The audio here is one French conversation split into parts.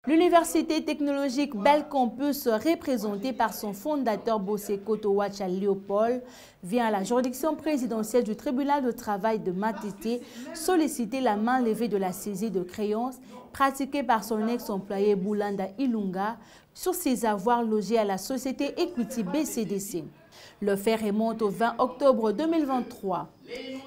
L'université technologique Belcampus, représentée par son fondateur Bossé Kotowacha Léopold, vient à la juridiction présidentielle du tribunal de travail de Matete solliciter la main levée de la saisie de créances pratiquée par son ex-employé Boulanda Ilunga sur ses avoirs logés à la société Equity BCDC. Le fait remonte au 20 octobre 2023.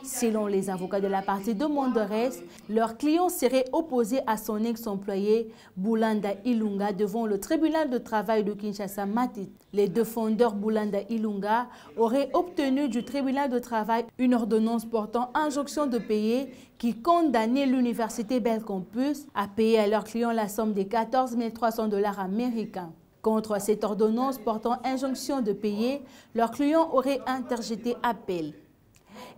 Selon les avocats de la partie demanderesse, leur client serait opposé à son ex-employé Boulanda Ilunga devant le tribunal de travail de Kinshasa Matete. Les défendeurs Boulanda Ilunga auraient obtenu du tribunal de travail une ordonnance portant injonction de payer qui condamnait l'université Belcampus à payer à leur client la somme de 14 300 $ américains. Contre cette ordonnance portant injonction de payer, leurs clients auraient interjeté appel.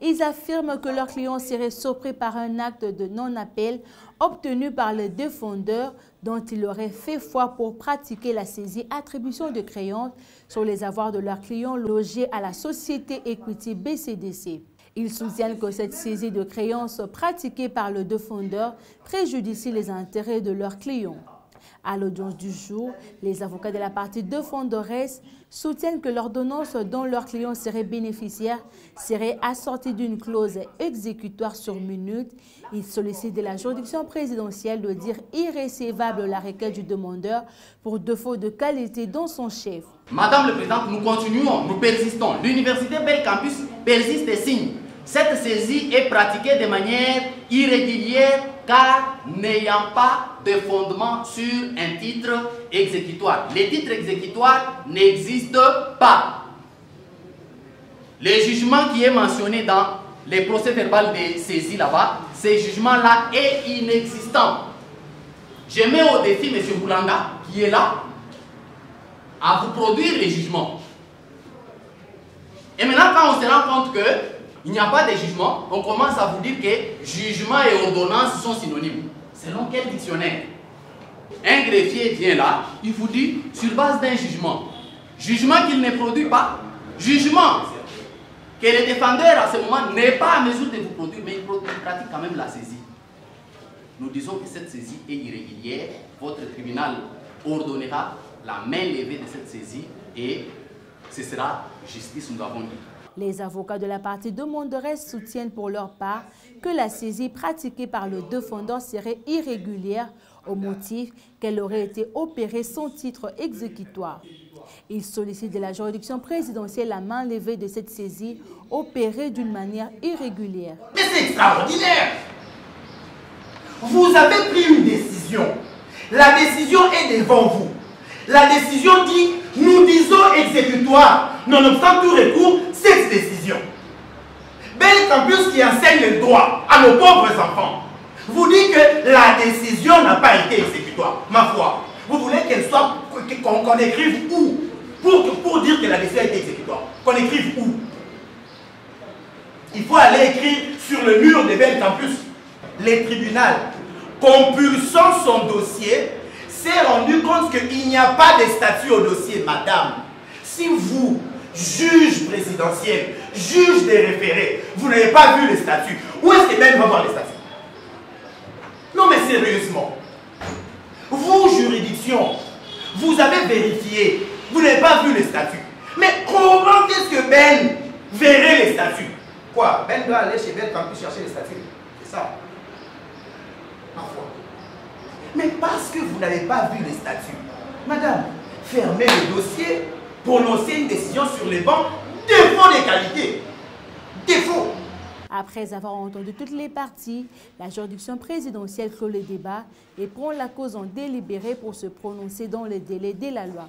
Ils affirment que leur client serait surpris par un acte de non-appel obtenu par le défendeur dont il aurait fait foi pour pratiquer la saisie attribution de créances sur les avoirs de leurs clients logés à la société Equity BCDC. Ils soutiennent que cette saisie de créances pratiquée par le défendeur préjudicie les intérêts de leurs clients. À l'audience du jour, les avocats de la partie défenderesse soutiennent que l'ordonnance dont leurs clients seraient bénéficiaires serait assortie d'une clause exécutoire sur minute. Ils sollicitent de la juridiction présidentielle de dire irrécevable la requête du demandeur pour défaut de qualité dans son chef. Madame la Présidente, nous continuons, nous persistons. L'université Belcampus persiste et signe. Cette saisie est pratiquée de manière irrégulière car n'ayant pas de fondement sur un titre exécutoire. Les titres exécutoires n'existent pas. Le jugement qui est mentionné dans les procès verbaux de saisie là-bas, ce jugement-là est inexistant. Je mets au défi M. Boulanga, qui est là, à vous produire les jugements. Et maintenant, quand on se rend compte qu'il n'y a pas de jugement, on commence à vous dire que jugement et ordonnance sont synonymes. Selon quel dictionnaire? Un greffier vient là, il vous dit sur base d'un jugement. Jugement qu'il ne produit pas, jugement que le défendeur à ce moment n'est pas à mesure de vous produire, mais il pratique quand même la saisie. Nous disons que cette saisie est irrégulière. Votre tribunal ordonnera la main levée de cette saisie et ce sera justice, nous avons dit. Les avocats de la partie demanderesse soutiennent pour leur part que la saisie pratiquée par le défendeur serait irrégulière au motif qu'elle aurait été opérée sans titre exécutoire. Ils sollicitent de la juridiction présidentielle la main levée de cette saisie opérée d'une manière irrégulière. Mais c'est extraordinaire! Vous avez pris une décision. La décision est devant vous. La décision dit, nous disons exécutoire. Nonobstant tout recours, cette décision. Belcampus qui enseigne le droit à nos pauvres enfants vous dit que la décision n'a pas été exécutoire. Ma foi, vous voulez qu'elle soit, qu'on écrive où pour dire que la décision a été exécutoire? Qu'on écrive où? Il faut aller écrire sur le mur de Belcampus. Les tribunaux, compulsant son dossier, s'est rendu compte qu'il n'y a pas de statut au dossier, madame. Si vous, juge présidentiel, juge des référés, vous n'avez pas vu les statuts, où est-ce que Ben va voir les statuts? Non mais sérieusement, vous, juridiction, vous avez vérifié, vous n'avez pas vu les statuts. Mais comment est-ce que Ben verrait les statuts? Quoi? Ben doit aller chez Belcampus chercher les statuts? C'est ça? Ma foi. Mais parce que vous n'avez pas vu les statuts, madame, fermez le dossier, prononcez une décision sur les bancs, défaut des qualités. Défaut. Après avoir entendu toutes les parties, la juridiction présidentielle clôt le débat et prend la cause en délibéré pour se prononcer dans le délai de la loi.